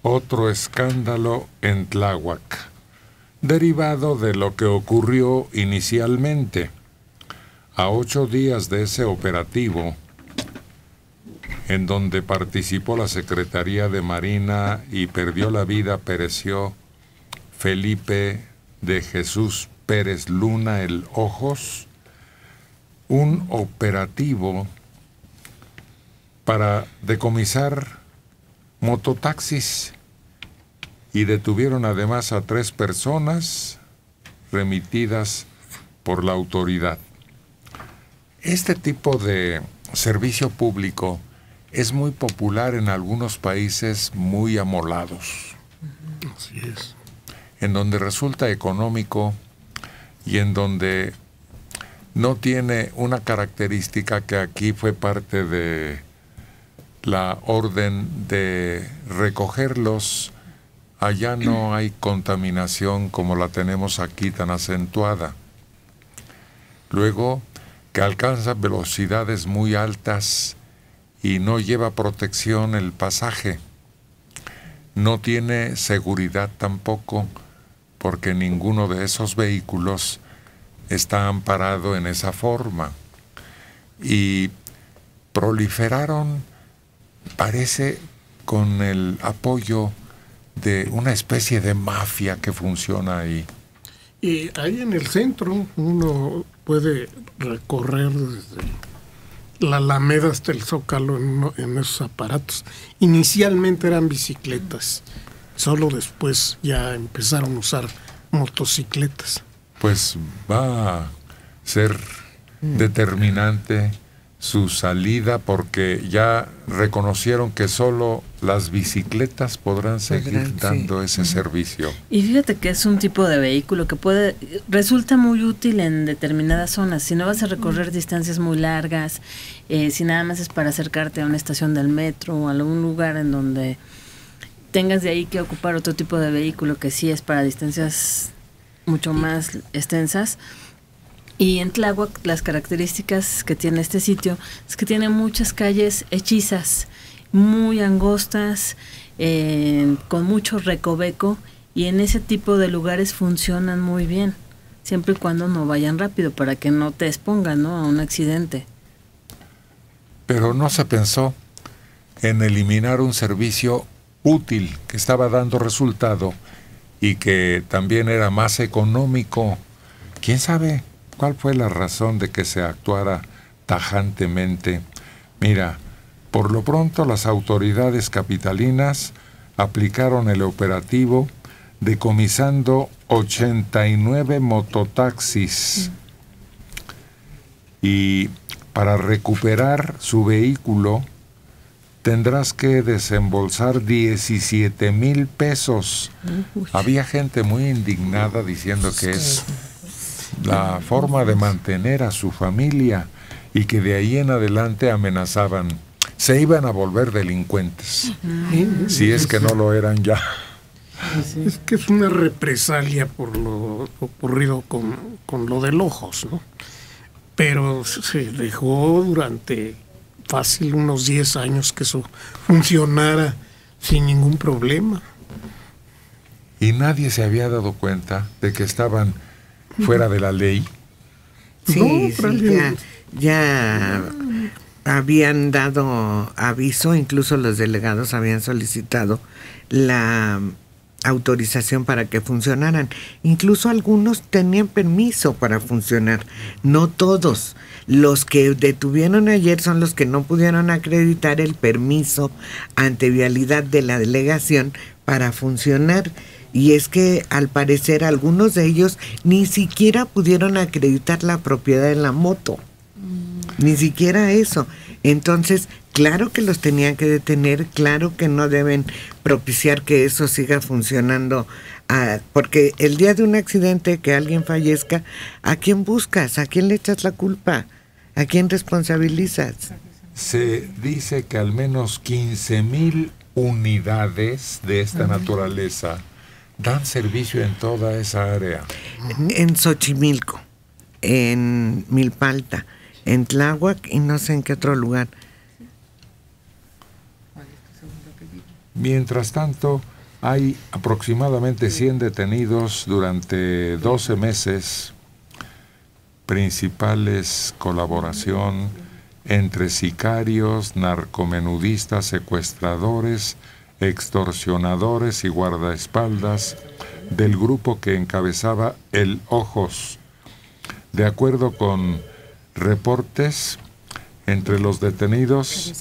otro escándalo en Tláhuac, derivado de lo que ocurrió inicialmente. A 8 días de ese operativo, en donde participó la Secretaría de Marina y pereció Felipe de Jesús Pérez Luna, el Ojos, un operativo para decomisar mototaxis, y detuvieron además a 3 personas remitidas por la autoridad. Este tipo de servicio público es muy popular en algunos países muy amolados. Así es. En donde resulta económico y en donde no tiene una característica que aquí fue parte de la orden de recogerlos. Allá no hay contaminación como la tenemos aquí tan acentuada. Luego, que alcanza velocidades muy altas y no lleva protección el pasaje. No tiene seguridad tampoco, porque ninguno de esos vehículos está amparado en esa forma. Y proliferaron, parece, con el apoyo de una especie de mafia que funciona ahí. Y ahí en el centro uno puede recorrer desde la Alameda hasta el Zócalo en esos aparatos. Inicialmente eran bicicletas, solo después ya empezaron a usar motocicletas. Pues va a ser determinante su salida, porque ya reconocieron que solo las bicicletas podrán seguir dando ese servicio. Y fíjate que es un tipo de vehículo que resulta muy útil en determinadas zonas. Si no vas a recorrer distancias muy largas, si nada más es para acercarte a una estación del metro o a algún lugar en donde tengas de ahí que ocupar otro tipo de vehículo que sí es para distancias mucho más extensas. Y en Tláhuac, las características que tiene este sitio es que tiene muchas calles hechizas, muy angostas, con mucho recoveco, y en ese tipo de lugares funcionan muy bien, siempre y cuando no vayan rápido, para que no te expongan, ¿no?, a un accidente. Pero no se pensó en eliminar un servicio útil que estaba dando resultado y que también era más económico. ¿Quién sabe cuál fue la razón de que se actuara tajantemente? Mira, por lo pronto las autoridades capitalinas aplicaron el operativo decomisando 89 mototaxis. Y para recuperar su vehículo tendrás que desembolsar 17,000 pesos. Había gente muy indignada diciendo que es la forma de mantener a su familia y que de ahí en adelante amenazaban, se iban a volver delincuentes, si es que no lo eran ya. Es que es una represalia por lo ocurrido con lo del Ojos, ¿no? Pero se dejó durante fácil unos 10 años que eso funcionara sin ningún problema. Y nadie se había dado cuenta de que estaban fuera de la ley. Sí, No, sí, ya habían dado aviso, incluso los delegados habían solicitado la autorización para que funcionaran. Incluso algunos tenían permiso para funcionar, no todos. Los que detuvieron ayer son los que no pudieron acreditar el permiso ante vialidad de la delegación para funcionar. Y es que al parecer algunos de ellos ni siquiera pudieron acreditar la propiedad de la moto, ni siquiera eso. Entonces, claro que los tenían que detener, claro que no deben propiciar que eso siga funcionando, porque el día de un accidente, que alguien fallezca, ¿a quién buscas? ¿A quién le echas la culpa? ¿A quién responsabilizas? Se dice que al menos 15,000 unidades de esta naturaleza dan servicio en toda esa área. En Xochimilco, en Milpalta, en Tláhuac y no sé en qué otro lugar. Mientras tanto, hay aproximadamente 100 detenidos durante 12 meses, principales colaboración entre sicarios, narcomenudistas, secuestradores, extorsionadores y guardaespaldas del grupo que encabezaba el Ojos. De acuerdo con reportes, entre los detenidos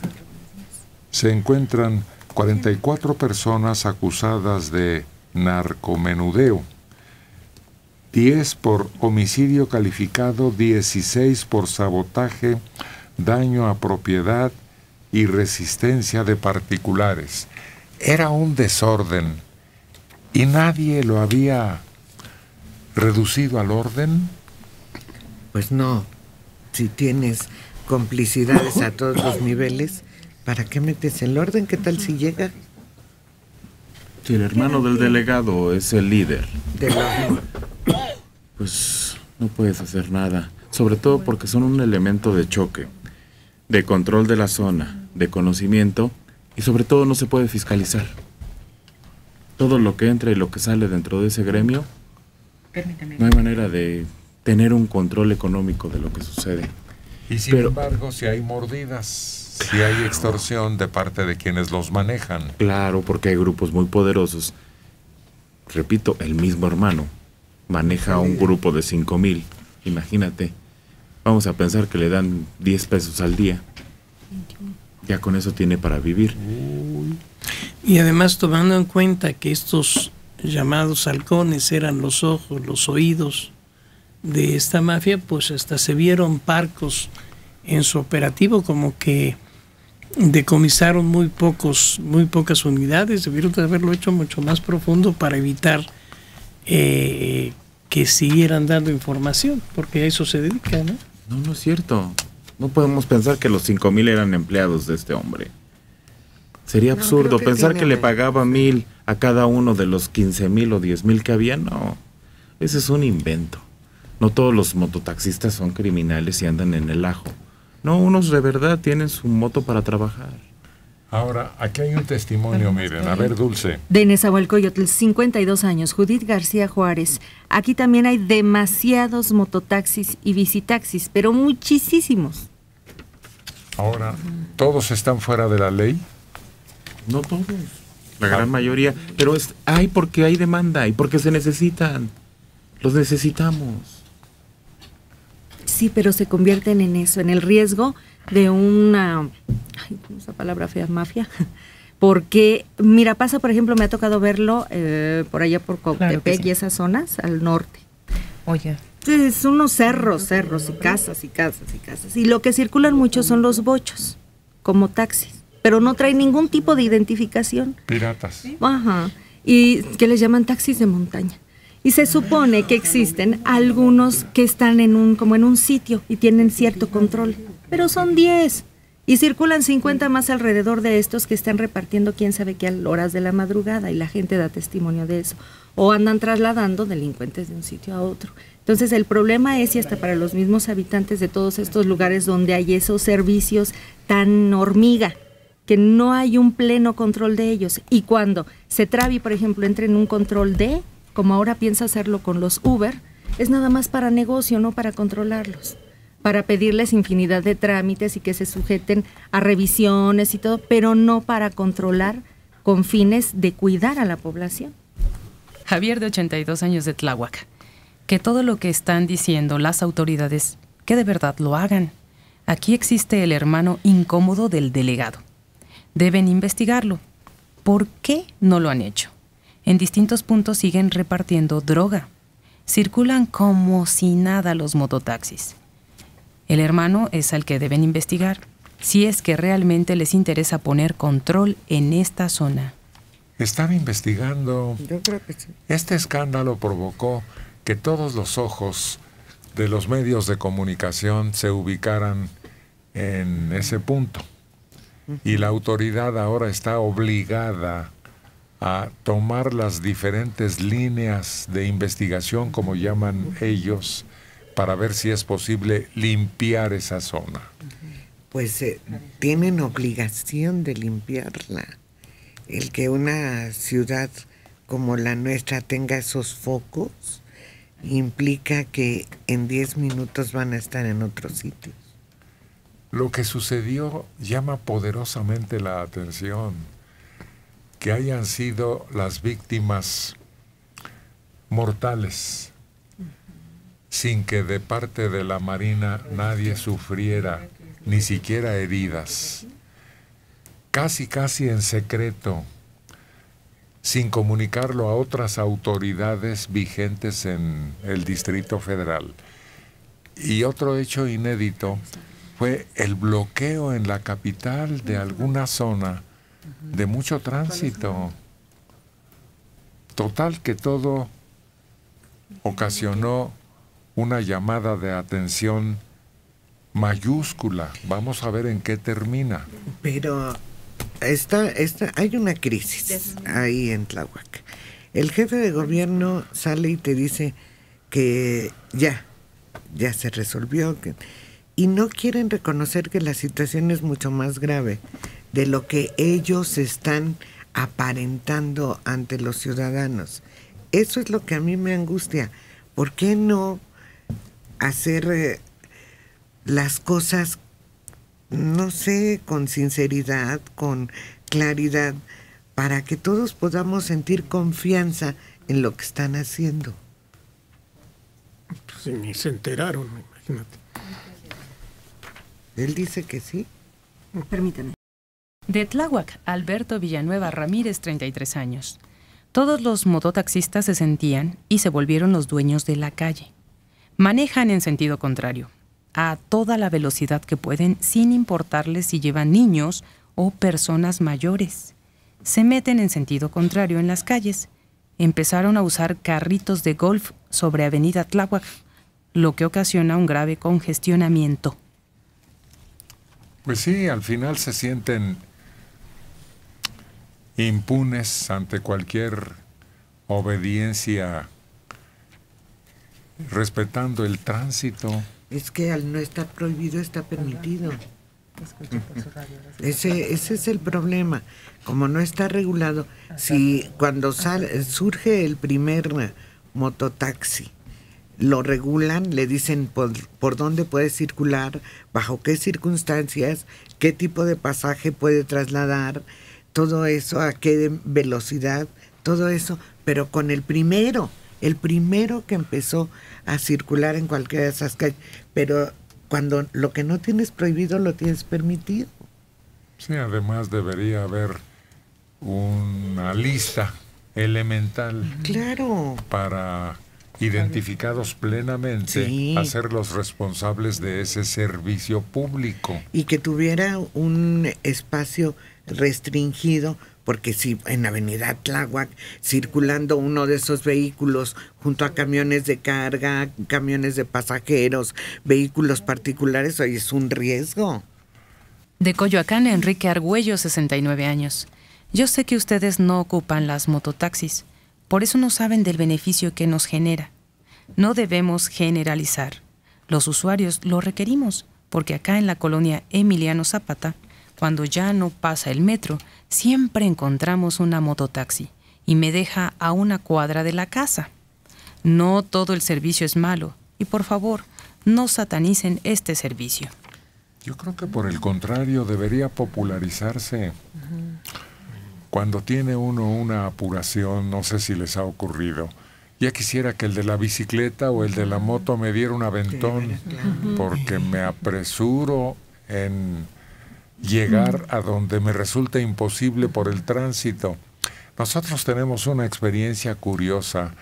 se encuentran 44 personas acusadas de narcomenudeo, 10 por homicidio calificado, 16 por sabotaje, daño a propiedad y resistencia de particulares. Era un desorden y nadie lo había reducido al orden. Pues no, si tienes complicidades a todos los niveles, ¿para qué metes el orden? ¿Qué tal si llega? Si el hermano del delegado es el líder, De los... pues no puedes hacer nada. Sobre todo porque son un elemento de choque, de control de la zona, de conocimiento, y sobre todo no se puede fiscalizar. Todo lo que entra y lo que sale dentro de ese gremio, no hay manera de tener un control económico de lo que sucede. Y sin embargo, si hay mordidas, si hay extorsión de parte de quienes los manejan. Claro, porque hay grupos muy poderosos. Repito, el mismo hermano maneja a un grupo de 5,000. Imagínate, vamos a pensar que le dan 10 pesos al día. Ya con eso tiene para vivir. Y además, tomando en cuenta que estos llamados halcones eran los ojos, los oídos de esta mafia, pues hasta se vieron parcos en su operativo, como que decomisaron muy pocas unidades. Debieron de haberlo hecho mucho más profundo para evitar que siguieran dando información, porque a eso se dedica, ¿no? No, no es cierto. No podemos pensar que los 5,000 eran empleados de este hombre. Sería absurdo pensar que le pagaba 1,000 a cada uno de los 15,000 o 10,000 que había. No, ese es un invento. No todos los mototaxistas son criminales y andan en el ajo. No, unos de verdad tienen su moto para trabajar. Ahora, aquí hay un testimonio, miren, a ver, Dulce. De Nezahualcóyotl, 52 años, Judith García Juárez. Aquí también hay demasiados mototaxis y bicitaxis, pero muchísimos. Ahora, ¿todos están fuera de la ley? No todos, la gran mayoría. Pero hay porque hay demanda y porque se necesitan. Los necesitamos. Sí, pero se convierten en eso, en el riesgo de una, esa palabra fea, mafia. Porque, mira, pasa, por ejemplo, me ha tocado verlo por allá por Cuautepec y esas zonas al norte. Oye. Es unos cerros y casas y casas y casas. Y lo que circulan mucho son los bochos, como taxis, pero no traen ningún tipo de identificación. Piratas. Ajá. Y que les llaman taxis de montaña. Y se supone que existen algunos que están como en un sitio y tienen cierto control, pero son 10 y circulan 50 más alrededor de estos que están repartiendo quién sabe qué a horas de la madrugada, y la gente da testimonio de eso, o andan trasladando delincuentes de un sitio a otro. Entonces el problema es, y hasta para los mismos habitantes de todos estos lugares donde hay esos servicios tan hormiga, que no hay un pleno control de ellos, y cuando Cetravi, por ejemplo, entra en un control de, como ahora piensa hacerlo con los Uber, es nada más para negocio, no para controlarlos, para pedirles infinidad de trámites y que se sujeten a revisiones y todo, pero no para controlar con fines de cuidar a la población. Javier, de 82 años, de Tláhuac. Que todo lo que están diciendo las autoridades, que de verdad lo hagan. Aquí existe el hermano incómodo del delegado. Deben investigarlo. ¿Por qué no lo han hecho? En distintos puntos siguen repartiendo droga. Circulan como si nada los mototaxis. El hermano es al que deben investigar, si es que realmente les interesa poner control en esta zona. Están investigando. Yo creo que sí. Este escándalo provocó que todos los ojos de los medios de comunicación se ubicaran en ese punto. Y la autoridad ahora está obligada a tomar las diferentes líneas de investigación, como llaman ellos, para ver si es posible limpiar esa zona. Pues tienen obligación de limpiarla. el que una ciudad como la nuestra tenga esos focos implica que en 10 minutos van a estar en otros sitios. Lo que sucedió llama poderosamente la atención, que hayan sido las víctimas mortales, sin que de parte de la Marina nadie sufriera, ni siquiera heridas, casi en secreto, sin comunicarlo a otras autoridades vigentes en el Distrito Federal. Y otro hecho inédito fue el bloqueo en la capital de alguna zona de mucho tránsito. Total que todo ocasionó una llamada de atención mayúscula. Vamos a ver en qué termina. Pero hay una crisis ahí en Tláhuac. El jefe de gobierno sale y te dice que ya se resolvió, y no quieren reconocer que la situación es mucho más grave de lo que ellos están aparentando ante los ciudadanos. Eso es lo que a mí me angustia. ¿Por qué no hacer las cosas, no sé, con sinceridad, con claridad, para que todos podamos sentir confianza en lo que están haciendo? Pues ni se enteraron, imagínate. Él dice que sí. Permíteme. De Tláhuac, Alberto Villanueva Ramírez, 33 años. Todos los mototaxistas se sentían y se volvieron los dueños de la calle. Manejan en sentido contrario, a toda la velocidad que pueden, sin importarles si llevan niños o personas mayores. Se meten en sentido contrario en las calles. Empezaron a usar carritos de golf sobre Avenida Tláhuac, lo que ocasiona un grave congestionamiento. Pues sí, al final se sienten impunes ante cualquier obediencia, respetando el tránsito. Es que al no estar prohibido está permitido. Ese es el problema. Como no está regulado, si cuando surge el primer mototaxi, lo regulan, le dicen por dónde puede circular, bajo qué circunstancias, qué tipo de pasaje puede trasladar, todo eso, a qué velocidad, todo eso, pero con el primero que empezó a circular en cualquiera de esas calles, pero cuando lo que no tienes prohibido lo tienes permitido. Sí, además debería haber una lista elemental. Claro. Para identificados plenamente, sí, hacerlos responsables de ese servicio público. Y que tuviera un espacio restringido, porque si en Avenida Tláhuac, circulando uno de esos vehículos junto a camiones de carga, camiones de pasajeros, vehículos particulares, hoy es un riesgo. De Coyoacán, Enrique Argüello, 69 años. Yo sé que ustedes no ocupan las mototaxis, por eso no saben del beneficio que nos genera. No debemos generalizar. Los usuarios lo requerimos, porque acá en la colonia Emiliano Zapata, cuando ya no pasa el metro, siempre encontramos una mototaxi y me deja a una cuadra de la casa. No todo el servicio es malo y por favor, no satanicen este servicio. Yo creo que por el contrario debería popularizarse. Cuando tiene uno una apuración, no sé si les ha ocurrido, ya quisiera que el de la bicicleta o el de la moto me diera un aventón, porque me apresuro en llegar a donde me resulta imposible por el tránsito. Nosotros tenemos una experiencia curiosa,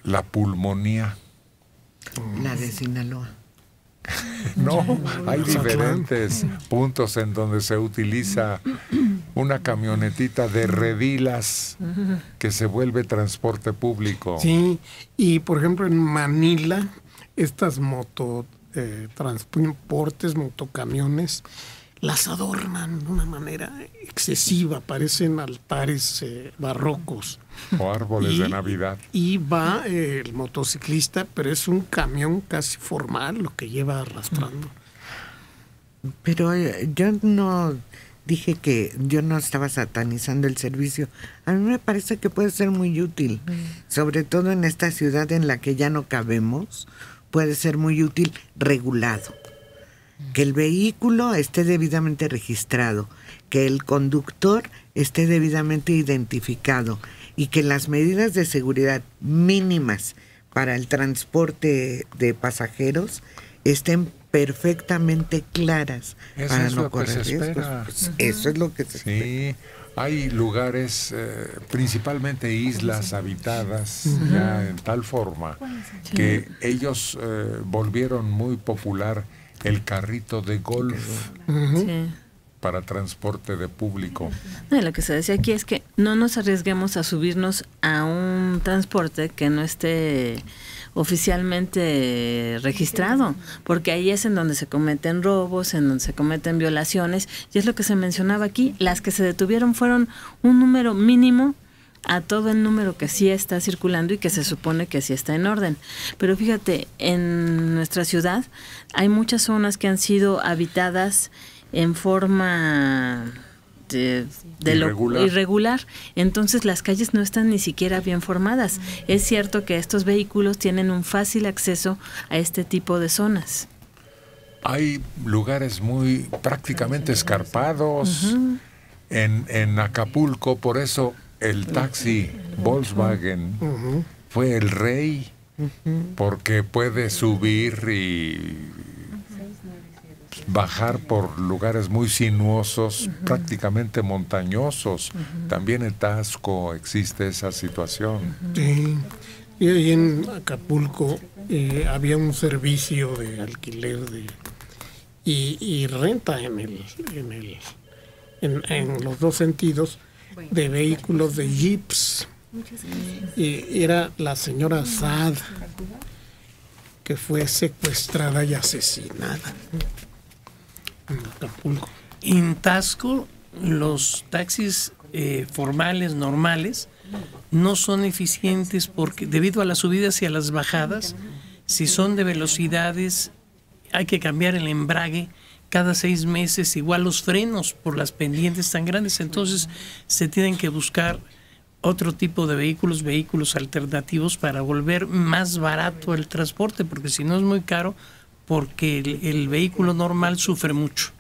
la pulmonía. La de Sinaloa. No, hay diferentes puntos en donde se utiliza una camionetita de redilas que se vuelve transporte público. Sí, y por ejemplo en Manila, estas transportes, motocamiones, las adornan de una manera excesiva, parecen altares barrocos. O árboles de Navidad. Y va el motociclista, pero es un camión casi formal lo que lleva arrastrando. Pero yo no dije que yo no estaba satanizando el servicio. A mí me parece que puede ser muy útil, sobre todo en esta ciudad en la que ya no cabemos, puede ser muy útil regulado. Que el vehículo esté debidamente registrado, que el conductor esté debidamente identificado y que las medidas de seguridad mínimas para el transporte de pasajeros estén perfectamente claras para no correr riesgos. Pues eso es lo que se espera. Hay lugares, principalmente islas habitadas, ya en tal forma que ellos volvieron muy popular el carrito de golf para transporte de público. No, lo que se decía aquí es que no nos arriesguemos a subirnos a un transporte que no esté oficialmente registrado, porque ahí es en donde se cometen robos, en donde se cometen violaciones, y es lo que se mencionaba aquí. Las que se detuvieron fueron un número mínimo a todo el número que sí está circulando y que se supone que sí está en orden. Pero fíjate, en nuestra ciudad hay muchas zonas que han sido habitadas en forma irregular. Entonces las calles no están ni siquiera bien formadas. Es cierto que estos vehículos tienen un fácil acceso a este tipo de zonas. Hay lugares muy prácticamente escarpados en Acapulco, por eso el taxi Volkswagen fue el rey, porque puede subir y bajar por lugares muy sinuosos, prácticamente montañosos. También en Taxco existe esa situación. Sí. Y ahí en Acapulco había un servicio de alquiler y renta en los dos sentidos de vehículos de jeeps. Y era la señora Saad, que fue secuestrada y asesinada en Acapulco. En Taxco, los taxis formales, normales, no son eficientes porque debido a las subidas y a las bajadas, si son de velocidades, hay que cambiar el embrague cada 6 meses, igual los frenos por las pendientes tan grandes. Entonces se tienen que buscar otro tipo de vehículos alternativos para volver más barato el transporte, porque si no es muy caro, porque el vehículo normal sufre mucho.